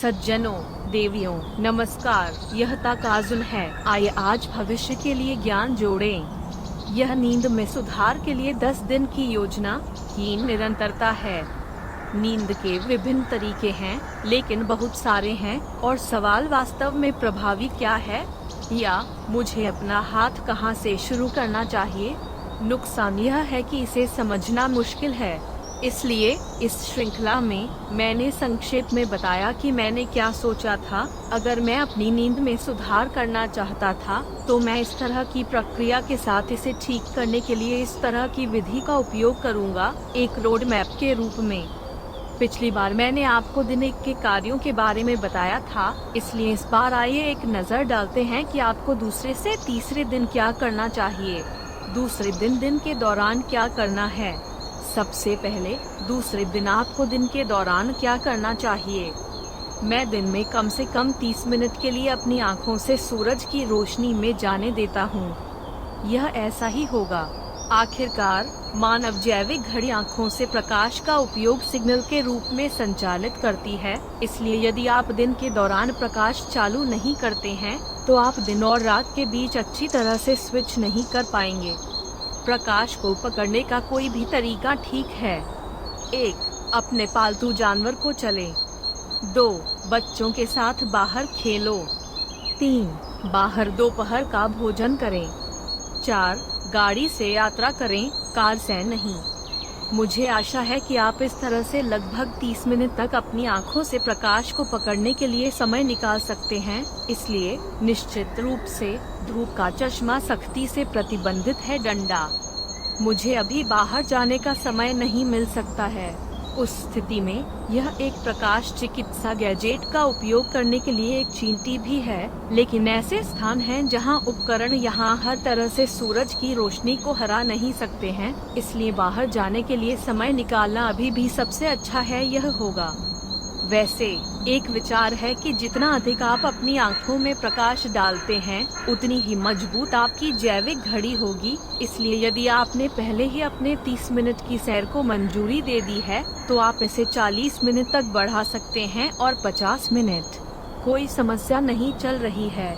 सज्जनों, देवियों, नमस्कार। यह ताकाजुन है। आइए आज भविष्य के लिए ज्ञान जोड़ें। यह नींद में सुधार के लिए 10 दिन की योजना की निरंतरता है। नींद के विभिन्न तरीके हैं, लेकिन बहुत सारे हैं और सवाल वास्तव में प्रभावी क्या है, या मुझे अपना हाथ कहां से शुरू करना चाहिए। नुकसान यह है कि इसे समझना मुश्किल है। इसलिए इस श्रृंखला में मैंने संक्षेप में बताया कि मैंने क्या सोचा था। अगर मैं अपनी नींद में सुधार करना चाहता था तो मैं इस तरह की प्रक्रिया के साथ इसे ठीक करने के लिए इस तरह की विधि का उपयोग करूंगा, एक रोड मैप के रूप में। पिछली बार मैंने आपको दिन एक के कार्यों के बारे में बताया था, इसलिए इस बार आइए एक नजर डालते हैं कि आपको दूसरे से तीसरे दिन क्या करना चाहिए। दूसरे दिन के दौरान क्या करना है। सबसे पहले, दूसरे दिन आपको दिन के दौरान क्या करना चाहिए। मैं दिन में कम से कम 30 मिनट के लिए अपनी आँखों से सूरज की रोशनी में जाने देता हूँ। यह ऐसा ही होगा। आखिरकार, मानव जैविक घड़ी आँखों से प्रकाश का उपयोग सिग्नल के रूप में संचालित करती है, इसलिए यदि आप दिन के दौरान प्रकाश चालू नहीं करते हैं, तो आप दिन और रात के बीच अच्छी तरह से स्विच नहीं कर पाएंगे। प्रकाश को पकड़ने का कोई भी तरीका ठीक है। 1. अपने पालतू जानवर को चलें। 2. बच्चों के साथ बाहर खेलो। 3. बाहर दोपहर का भोजन करें। 4. गाड़ी से यात्रा करें, कार से नहीं। मुझे आशा है कि आप इस तरह से लगभग 30 मिनट तक अपनी आँखों से प्रकाश को पकड़ने के लिए समय निकाल सकते हैं। इसलिए निश्चित रूप से धूप का चश्मा सख्ती से प्रतिबंधित है। डंडा। मुझे अभी बाहर जाने का समय नहीं मिल सकता है। उस स्थिति में यह एक प्रकाश चिकित्सा गैजेट का उपयोग करने के लिए एक चींटी भी है, लेकिन ऐसे स्थान हैं जहां उपकरण यहां हर तरह से सूरज की रोशनी को हरा नहीं सकते हैं, इसलिए बाहर जाने के लिए समय निकालना अभी भी सबसे अच्छा है। यह होगा। वैसे एक विचार है कि जितना अधिक आप अपनी आँखों में प्रकाश डालते हैं, उतनी ही मजबूत आपकी जैविक घड़ी होगी। इसलिए यदि आपने पहले ही अपने 30 मिनट की सैर को मंजूरी दे दी है, तो आप इसे 40 मिनट तक बढ़ा सकते हैं और 50 मिनट कोई समस्या नहीं चल रही है।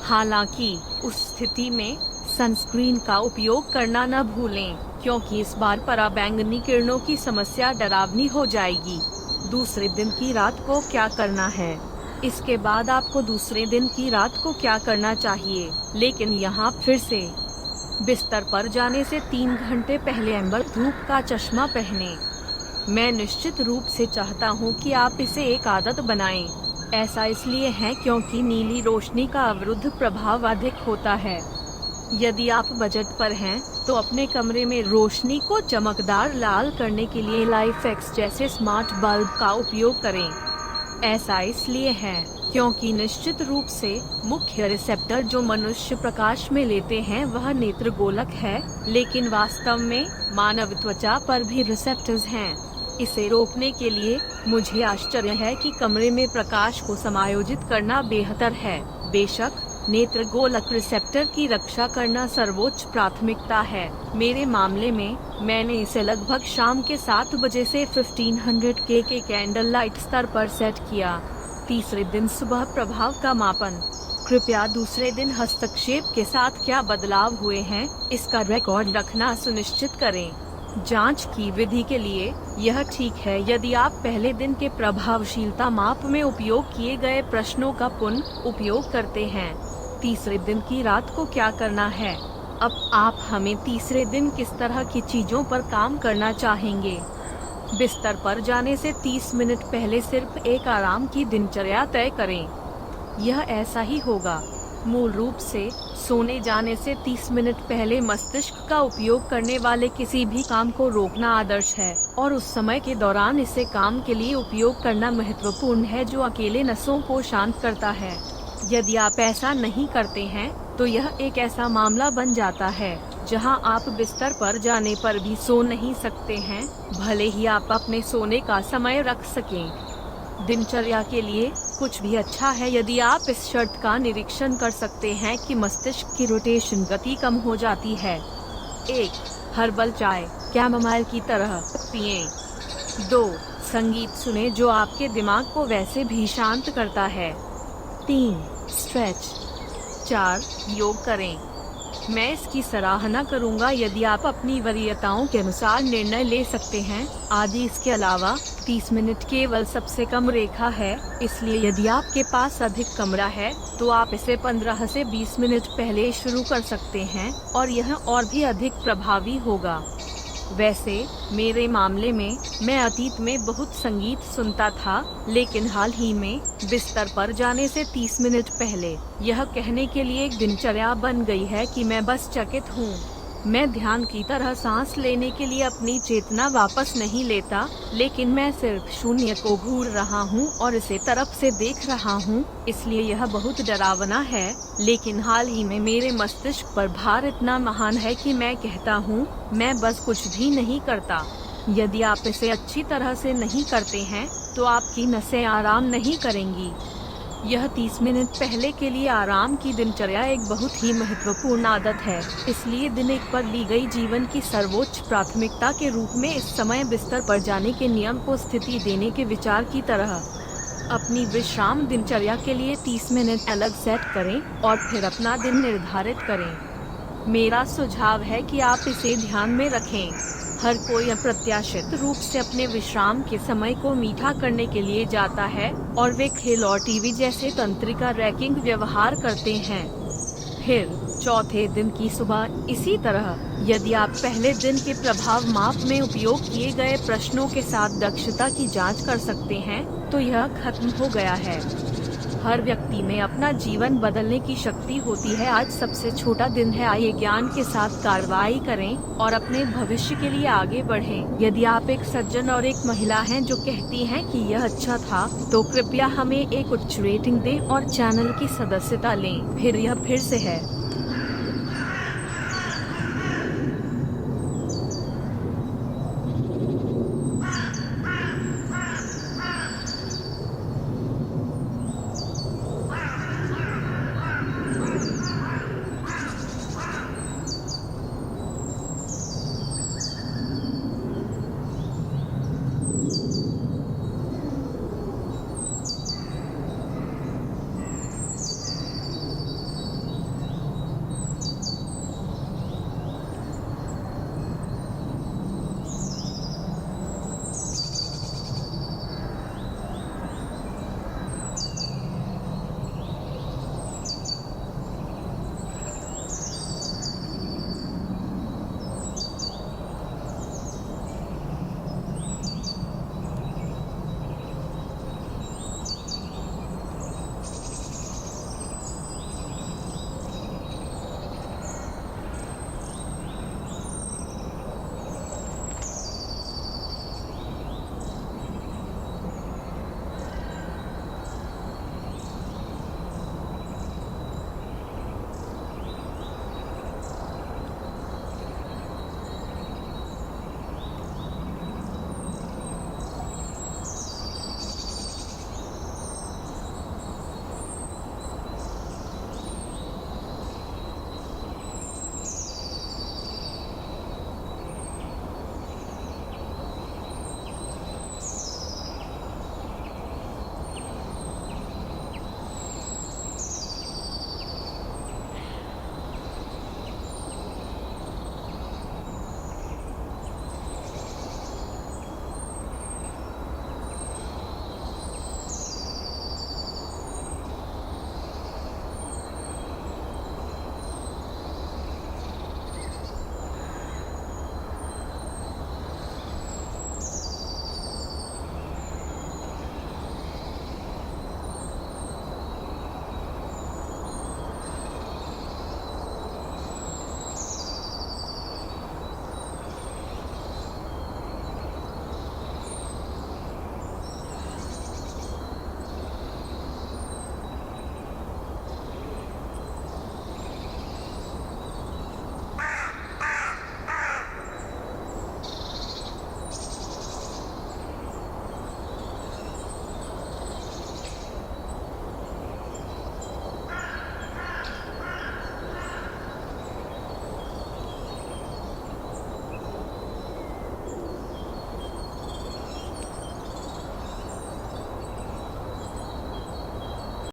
हालांकि उस स्थिति में सनस्क्रीन का उपयोग करना न भूलें, क्योंकि इस बार पराबैंगनी किरणों की समस्या डरावनी हो जाएगी। दूसरे दिन की रात को क्या करना है। इसके बाद आपको दूसरे दिन की रात को क्या करना चाहिए, लेकिन यहाँ फिर से बिस्तर पर जाने से 3 घंटे पहले एम्बर धूप का चश्मा पहनें। मैं निश्चित रूप से चाहता हूँ कि आप इसे एक आदत बनाएं। ऐसा इसलिए है क्योंकि नीली रोशनी का अवरुद्ध प्रभाव अधिक होता है। यदि आप बजट पर हैं, तो अपने कमरे में रोशनी को चमकदार लाल करने के लिए लाइफएक्स जैसे स्मार्ट बल्ब का उपयोग करें। ऐसा इसलिए है क्योंकि निश्चित रूप से मुख्य रिसेप्टर जो मनुष्य प्रकाश में लेते हैं वह नेत्र गोलक है, लेकिन वास्तव में मानव त्वचा पर भी रिसेप्टर्स हैं। इसे रोकने के लिए मुझे आश्चर्य है कि कमरे में प्रकाश को समायोजित करना बेहतर है। बेशक नेत्र गोलक रिसेप्टर की रक्षा करना सर्वोच्च प्राथमिकता है। मेरे मामले में मैंने इसे लगभग शाम के 7 बजे से 1500 के कैंडल लाइट स्तर पर सेट किया। तीसरे दिन सुबह प्रभाव का मापन। कृपया दूसरे दिन हस्तक्षेप के साथ क्या बदलाव हुए हैं, इसका रिकॉर्ड रखना सुनिश्चित करें। जांच की विधि के लिए यह ठीक है यदि आप पहले दिन के प्रभावशीलता माप में उपयोग किए गए प्रश्नों का पुनः उपयोग करते हैं। तीसरे दिन की रात को क्या करना है। अब आप हमें तीसरे दिन किस तरह की चीजों पर काम करना चाहेंगे। बिस्तर पर जाने से 30 मिनट पहले सिर्फ एक आराम की दिनचर्या तय करें। यह ऐसा ही होगा। मूल रूप से सोने जाने से 30 मिनट पहले मस्तिष्क का उपयोग करने वाले किसी भी काम को रोकना आदर्श है, और उस समय के दौरान इसे काम के लिए उपयोग करना महत्वपूर्ण है जो अकेले नसों को शांत करता है। यदि आप ऐसा नहीं करते हैं, तो यह एक ऐसा मामला बन जाता है जहां आप बिस्तर पर जाने पर भी सो नहीं सकते हैं, भले ही आप अपने सोने का समय रख सकें। दिनचर्या के लिए कुछ भी अच्छा है यदि आप इस शर्त का निरीक्षण कर सकते हैं कि मस्तिष्क की रोटेशन गति कम हो जाती है। 1. हर्बल चाय कैमोमाइल की तरह पिएं। 2. संगीत सुने जो आपके दिमाग को वैसे भी शांत करता है। 3. स्ट्रेच। 4. योग करें। मैं इसकी सराहना करूंगा यदि आप अपनी वरीयताओं के अनुसार निर्णय ले सकते हैं। आदि इसके अलावा 30 मिनट केवल सबसे कम रेखा है, इसलिए यदि आपके पास अधिक कमरा है तो आप इसे 15 से 20 मिनट पहले शुरू कर सकते हैं और यह और भी अधिक प्रभावी होगा। वैसे मेरे मामले में मैं अतीत में बहुत संगीत सुनता था, लेकिन हाल ही में बिस्तर पर जाने से 30 मिनट पहले यह कहने के लिए एक दिनचर्या बन गई है कि मैं बस चकित हूँ। मैं ध्यान की तरह सांस लेने के लिए अपनी चेतना वापस नहीं लेता, लेकिन मैं सिर्फ शून्य को घूर रहा हूँ और इसे तरफ से देख रहा हूँ। इसलिए यह बहुत डरावना है, लेकिन हाल ही में मेरे मस्तिष्क पर भार इतना महान है कि मैं कहता हूँ मैं बस कुछ भी नहीं करता। यदि आप इसे अच्छी तरह से नहीं करते हैं तो आपकी नसें आराम नहीं करेंगी। यह 30 मिनट पहले के लिए आराम की दिनचर्या एक बहुत ही महत्वपूर्ण आदत है, इसलिए दिन एक पर ली गई जीवन की सर्वोच्च प्राथमिकता के रूप में इस समय बिस्तर पर जाने के नियम को स्थिति देने के विचार की तरह अपनी विश्राम दिनचर्या के लिए 30 मिनट अलग सेट करें और फिर अपना दिन निर्धारित करें। मेरा सुझाव है कि आप इसे ध्यान में रखें। हर कोई अप्रत्याशित रूप से अपने विश्राम के समय को मीठा करने के लिए जाता है और वे खेल और टीवी जैसे तंत्रिका रैंकिंग व्यवहार करते हैं। फिर चौथे दिन की सुबह इसी तरह। यदि आप पहले दिन के प्रभाव माप में उपयोग किए गए प्रश्नों के साथ दक्षता की जांच कर सकते हैं तो यह खत्म हो गया है। हर व्यक्ति में अपना जीवन बदलने की शक्ति होती है। आज सबसे छोटा दिन है, आइए ज्ञान के साथ कार्रवाई करें और अपने भविष्य के लिए आगे बढ़ें। यदि आप एक सज्जन और एक महिला हैं जो कहती हैं कि यह अच्छा था, तो कृपया हमें एक उच्च रेटिंग दें और चैनल की सदस्यता लें। फिर यह फिर से है।